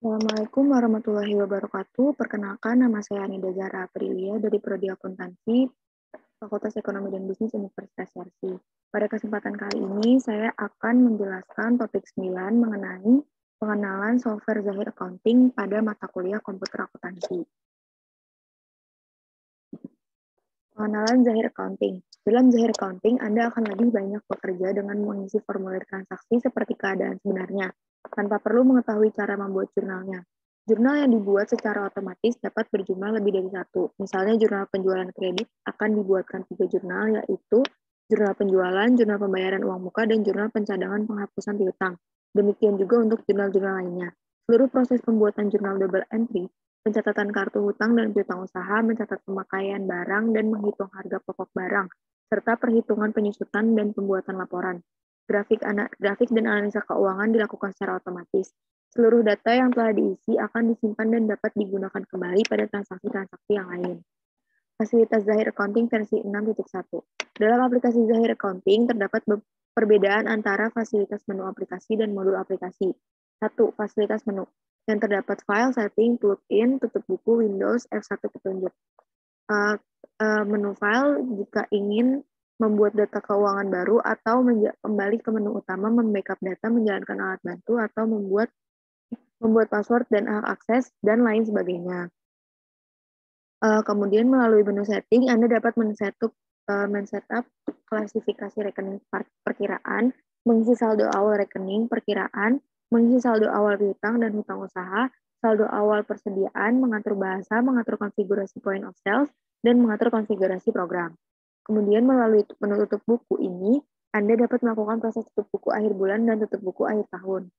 Assalamualaikum warahmatullahi wabarakatuh. Perkenalkan, nama saya Anida Zahra Aprilia dari Prodi Akuntansi, Fakultas Ekonomi dan Bisnis Universitas Yarsi. Pada kesempatan kali ini, saya akan menjelaskan topik 9 mengenai pengenalan software Zahir Accounting pada mata kuliah komputer akuntansi. Pengenalan Zahir Accounting. Dalam Zahir Accounting, Anda akan lebih banyak bekerja dengan mengisi formulir transaksi seperti keadaan sebenarnya, tanpa perlu mengetahui cara membuat jurnalnya. Jurnal yang dibuat secara otomatis dapat berjumlah lebih dari satu. Misalnya jurnal penjualan kredit akan dibuatkan 3 jurnal, yaitu jurnal penjualan, jurnal pembayaran uang muka, dan jurnal pencadangan penghapusan piutang. Demikian juga untuk jurnal-jurnal lainnya. Seluruh proses pembuatan jurnal double entry, pencatatan kartu hutang dan piutang usaha, mencatat pemakaian barang dan menghitung harga pokok barang, serta perhitungan penyusutan dan pembuatan laporan. Grafik dan analisa keuangan dilakukan secara otomatis. Seluruh data yang telah diisi akan disimpan dan dapat digunakan kembali pada transaksi-transaksi yang lain. Fasilitas Zahir Accounting versi 6.1. Dalam aplikasi Zahir Accounting terdapat perbedaan antara fasilitas menu aplikasi dan modul aplikasi. 1. Fasilitas menu. Yang terdapat file, setting, plugin, tutup buku, Windows, F1 petunjuk. Menu file jika ingin membuat data keuangan baru atau kembali ke menu utama, membackup data, menjalankan alat bantu, atau membuat password dan hak akses, dan lain sebagainya. Kemudian melalui menu setting, Anda dapat men-setup klasifikasi rekening perkiraan, mengisi saldo awal rekening perkiraan, mengisi saldo awal piutang dan hutang usaha, saldo awal persediaan, mengatur bahasa, mengatur konfigurasi point of sales, dan mengatur konfigurasi program. Kemudian melalui menu tutup buku ini, Anda dapat melakukan proses tutup buku akhir bulan dan tutup buku akhir tahun.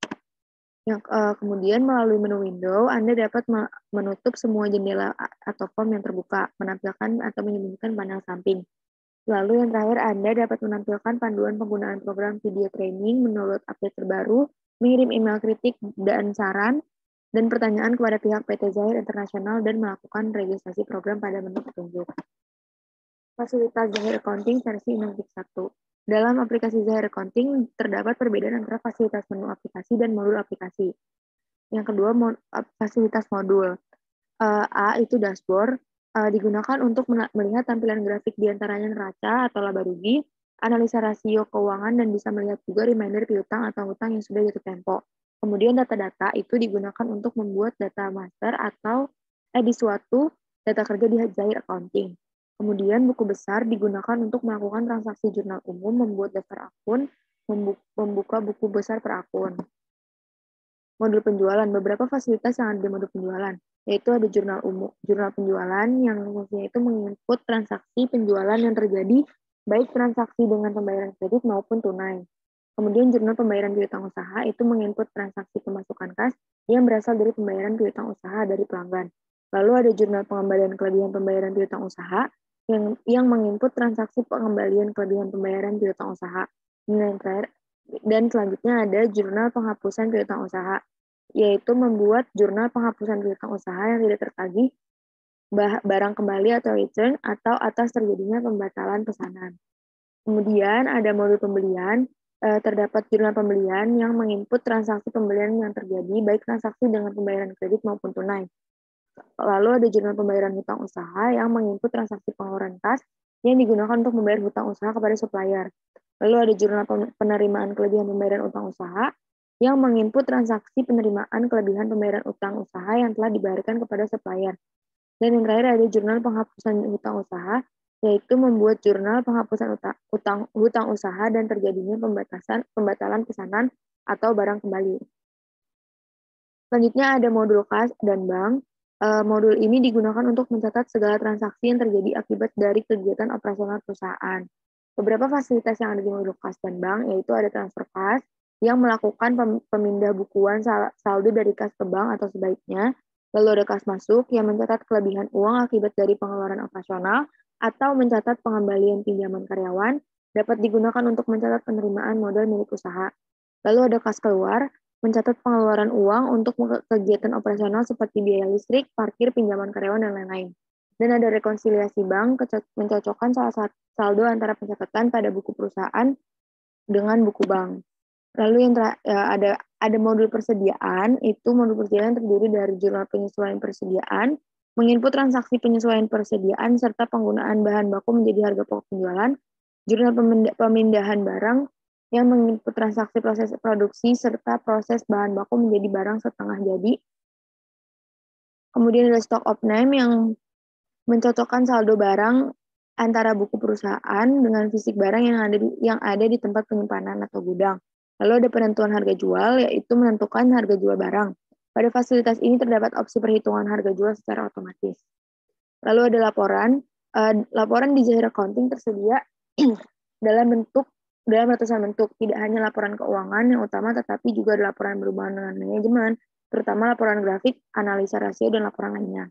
Kemudian melalui menu window, Anda dapat menutup semua jendela atau form yang terbuka, menampilkan atau menyembunyikan panel samping. Lalu yang terakhir, Anda dapat menampilkan panduan penggunaan program video training, mendownload update terbaru, mengirim email kritik dan saran, dan pertanyaan kepada pihak PT Zahir Internasional, dan melakukan registrasi program pada menu petunjuk. Fasilitas Zahir Accounting versi 6.1. Dalam aplikasi Zahir Accounting terdapat perbedaan antara fasilitas menu aplikasi dan modul aplikasi. Yang kedua, fasilitas modul. A itu dashboard, digunakan untuk melihat tampilan grafik di antaranya neraca atau laba rugi, analisa rasio keuangan, dan bisa melihat juga reminder piutang atau hutang yang sudah jatuh tempo. Kemudian data-data itu digunakan untuk membuat data master atau di suatu data kerja di Zahir Accounting. Kemudian buku besar digunakan untuk melakukan transaksi jurnal umum, membuat daftar akun, membuka buku besar per akun. Modul penjualan, beberapa fasilitas yang ada di modul penjualan, yaitu ada jurnal umum, jurnal penjualan yang fungsinya itu menginput transaksi penjualan yang terjadi, baik transaksi dengan pembayaran kredit maupun tunai. Kemudian jurnal pembayaran piutang usaha itu menginput transaksi pemasukan kas yang berasal dari pembayaran piutang usaha dari pelanggan. Lalu ada jurnal pengembalian kelebihan pembayaran piutang usaha yang menginput transaksi pengembalian kelebihan pembayaran piutang usaha. Dan selanjutnya ada jurnal penghapusan piutang usaha, yaitu membuat jurnal penghapusan piutang usaha yang tidak tertagih barang kembali atau return atau atas terjadinya pembatalan pesanan. Kemudian ada modul pembelian, terdapat jurnal pembelian yang menginput transaksi pembelian yang terjadi, baik transaksi dengan pembayaran kredit maupun tunai. Lalu ada jurnal pembayaran hutang usaha yang menginput transaksi pengeluaran kas yang digunakan untuk membayar hutang usaha kepada supplier. Lalu ada jurnal penerimaan kelebihan pembayaran utang usaha yang menginput transaksi penerimaan kelebihan pembayaran utang usaha yang telah dibayarkan kepada supplier. Dan yang terakhir ada jurnal penghapusan hutang usaha, yaitu membuat jurnal penghapusan hutang usaha dan terjadinya pembatalan pesanan atau barang kembali. Selanjutnya ada modul kas dan bank. Modul ini digunakan untuk mencatat segala transaksi yang terjadi akibat dari kegiatan operasional perusahaan. Beberapa fasilitas yang ada di modul kas dan bank yaitu ada transfer kas yang melakukan pemindah bukuan saldo dari kas ke bank atau sebaiknya. Lalu ada kas masuk yang mencatat kelebihan uang akibat dari pengeluaran operasional atau mencatat pengembalian pinjaman karyawan, dapat digunakan untuk mencatat penerimaan modal milik usaha. Lalu ada kas keluar, mencatat pengeluaran uang untuk kegiatan operasional seperti biaya listrik, parkir, pinjaman karyawan, dan lain-lain. Dan ada rekonsiliasi bank, mencocokkan salah satu saldo antara pencatatan pada buku perusahaan dengan buku bank. Lalu yang ada modul persediaan, itu modul persediaan terdiri dari jurnal penyesuaian persediaan, menginput transaksi penyesuaian persediaan, serta penggunaan bahan baku menjadi harga pokok penjualan, jurnal pemindahan barang yang menginput transaksi proses produksi, serta proses bahan baku menjadi barang setengah jadi. Kemudian ada stock of name yang mencocokkan saldo barang antara buku perusahaan dengan fisik barang yang ada di tempat penyimpanan atau gudang. Lalu ada penentuan harga jual, yaitu menentukan harga jual barang. Pada fasilitas ini terdapat opsi perhitungan harga jual secara otomatis. Lalu ada laporan di Zahir Accounting tersedia dalam ratusan bentuk, tidak hanya laporan keuangan yang utama, tetapi juga ada laporan berhubungan dengan manajemen, terutama laporan grafik, analisa rasio, dan laporan lainnya.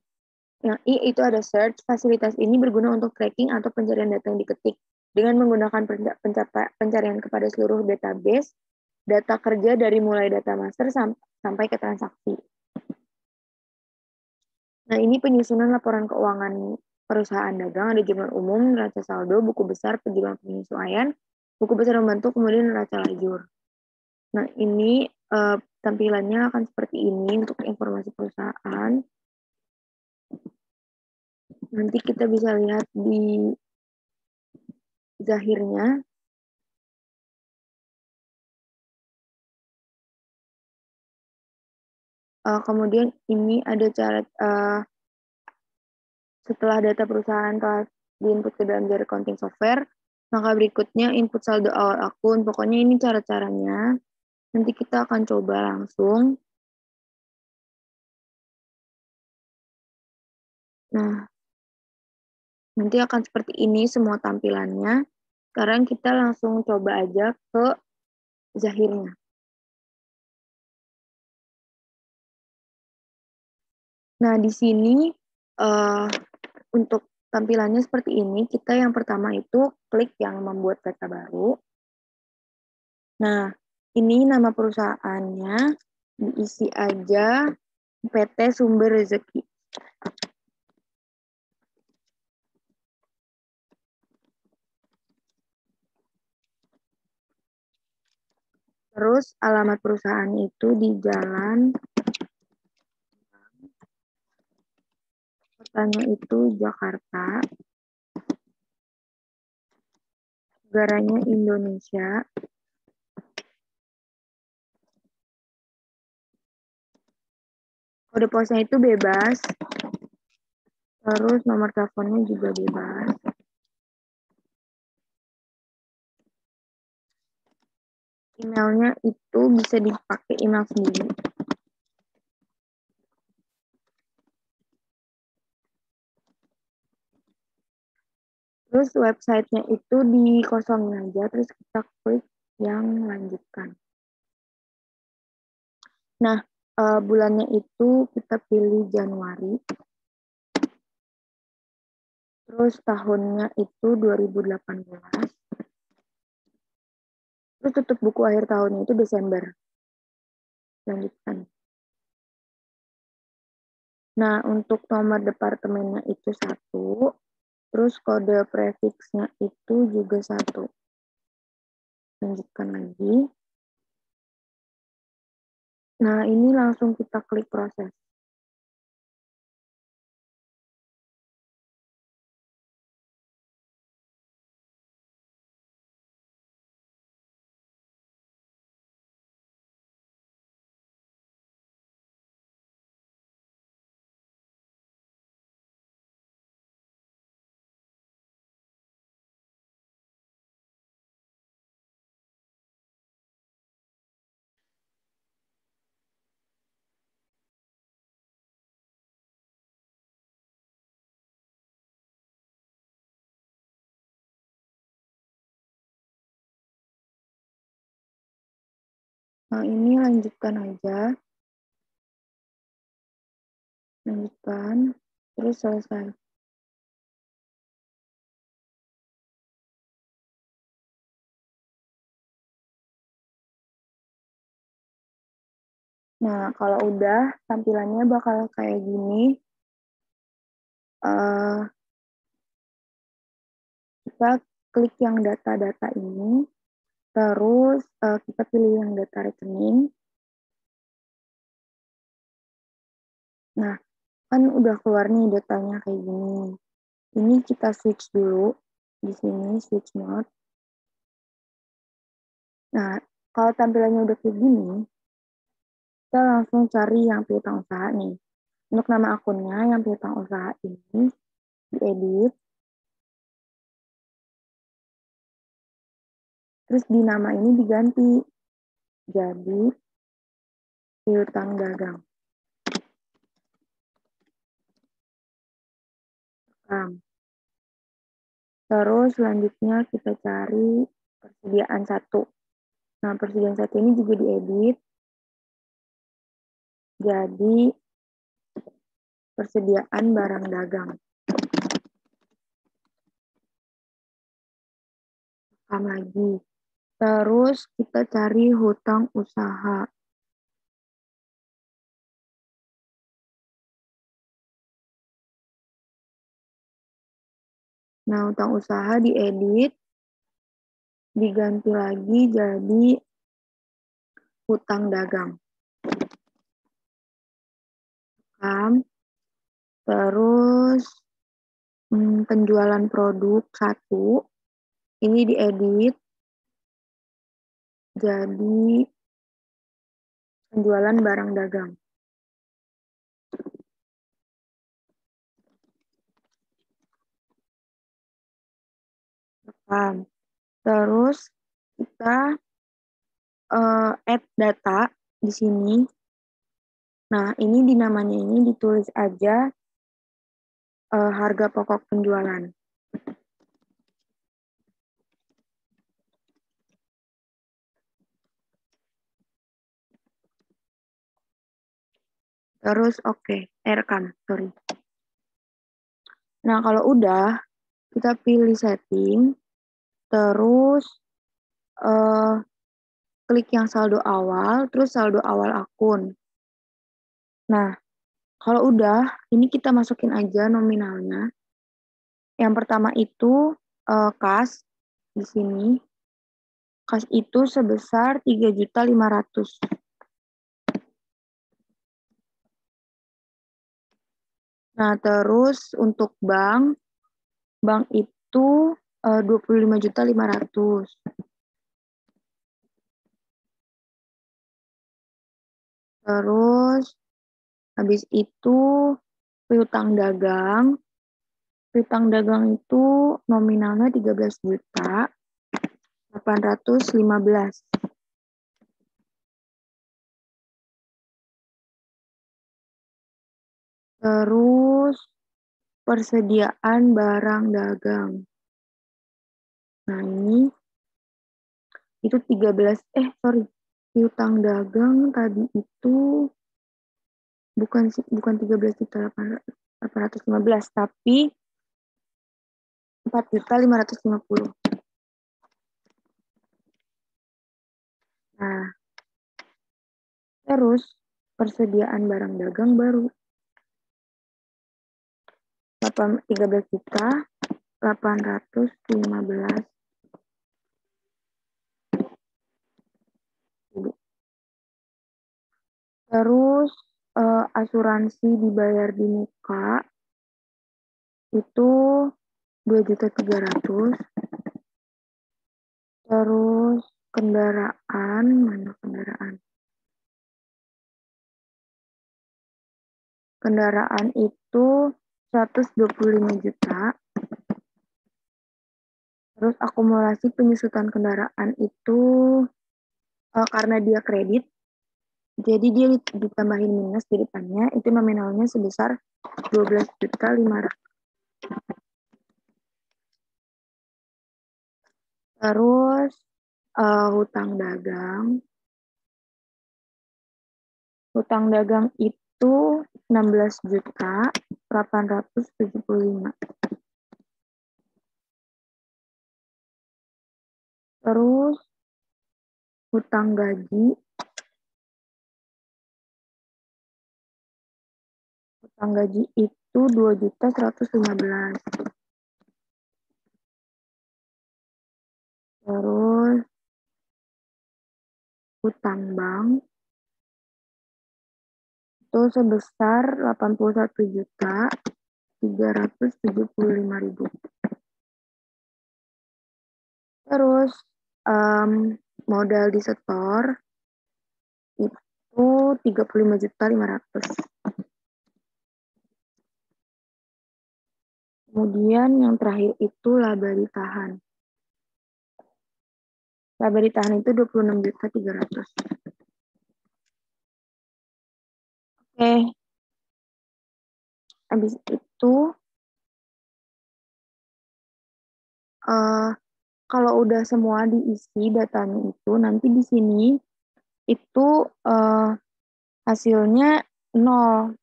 Yang I itu ada search. Fasilitas ini berguna untuk tracking atau pencarian data yang diketik dengan menggunakan pencarian kepada seluruh database, data kerja dari mulai data master sampai ke transaksi. Nah, ini penyusunan laporan keuangan perusahaan dagang, ada jurnal umum, neraca saldo, buku besar, penjualan penyesuaian, buku besar membantu, kemudian neraca lajur. Nah, ini tampilannya akan seperti ini untuk informasi perusahaan. Nanti kita bisa lihat di Zahirnya. Kemudian ini ada cara setelah data perusahaan telah diinput ke dalam Zahir Accounting Software, maka berikutnya input saldo awal akun. Pokoknya ini cara-caranya. Nanti kita akan coba langsung. Nah, nanti akan seperti ini semua tampilannya. Sekarang kita langsung coba aja ke Zahirnya. Nah, di sini untuk tampilannya seperti ini. Kita yang pertama itu klik yang membuat data baru. Nah, ini nama perusahaannya, diisi aja PT Sumber Rezeki. Terus alamat perusahaan itu di Jalan, kotanya itu Jakarta, negaranya Indonesia, kode posnya itu bebas, terus nomor teleponnya juga bebas. Emailnya itu bisa dipakai email sendiri. Terus websitenya itu dikosongin aja, terus kita klik yang lanjutkan. Nah, bulannya itu kita pilih Januari. Terus tahunnya itu 2018. Terus tutup buku akhir tahunnya itu Desember. Lanjutkan. Nah, untuk nomor departemennya itu 1. Terus kode prefixnya itu juga 1. Lanjutkan lagi. Nah, ini langsung kita klik proses. Nah, ini lanjutkan aja. Lanjutkan. Terus selesai. Nah, kalau udah, tampilannya bakal kayak gini. Kita klik yang data-data ini. Terus kita pilih yang data rekening. Nah, kan udah keluar nih datanya kayak gini. Ini kita switch dulu. Di sini switch mode. Nah, kalau tampilannya udah kayak gini, kita langsung cari yang piutang usaha nih. Untuk nama akunnya yang piutang usaha ini diedit. Terus di nama ini diganti jadi piutang dagang. Terus selanjutnya kita cari persediaan satu. Nah, persediaan satu ini juga diedit jadi persediaan barang dagang. Rekam lagi. Terus kita cari hutang usaha. Nah, hutang usaha diedit, diganti lagi jadi hutang dagang. Terus penjualan produk satu, ini diedit jadi penjualan barang dagang. Terus kita add data di sini. Nah, ini di namanya ini ditulis aja harga pokok penjualan. Terus rekam, sorry. Nah, kalau udah, kita pilih setting, terus klik yang saldo awal, terus saldo awal akun. Nah, kalau udah, ini kita masukin aja nominalnya. Yang pertama itu kas di sini. Kas itu sebesar 3.500.000. Nah, terus untuk bank itu 25.500.000. Terus habis itu piutang dagang. Piutang dagang itu nominalnya 13.815. Terus persediaan barang dagang. Nah, ini itu 13 piutang dagang tadi itu bukan 13.815 tapi 4.550. Nah, terus persediaan barang dagang baru 13.815. Terus asuransi dibayar di muka itu 2.300.000. Terus kendaraan, mana kendaraan? Kendaraan itu 125 juta. Terus akumulasi penyusutan kendaraan itu karena dia kredit, jadi dia ditambahin minus di depannya, itu nominalnya sebesar 12.500.000. Terus hutang dagang. Hutang dagang itu 16.875. Terus hutang gaji. Hutang gaji itu 2.115. Terus utang bank itu sebesar 81.375.000. Terus modal disetor itu 35.500.000. Kemudian yang terakhir itu laba ditahan. Laba ditahan itu 26.300.000. Oke. Habis itu kalau udah semua diisi datanya itu, nanti di sini itu hasilnya 0.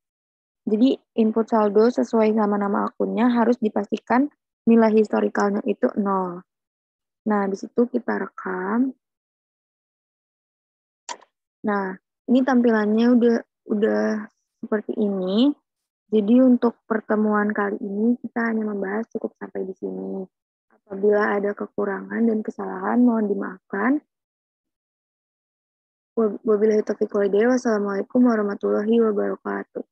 Jadi input saldo sesuai sama nama akunnya harus dipastikan nilai historikalnya itu 0. Nah, di situ kita rekam. Nah, ini tampilannya udah seperti ini. Jadi untuk pertemuan kali ini kita hanya membahas cukup sampai di sini. Apabila ada kekurangan dan kesalahan mohon dimaafkan. Wabillahi taufiq wal hidayah. Wassalamualaikum warahmatullahi wabarakatuh.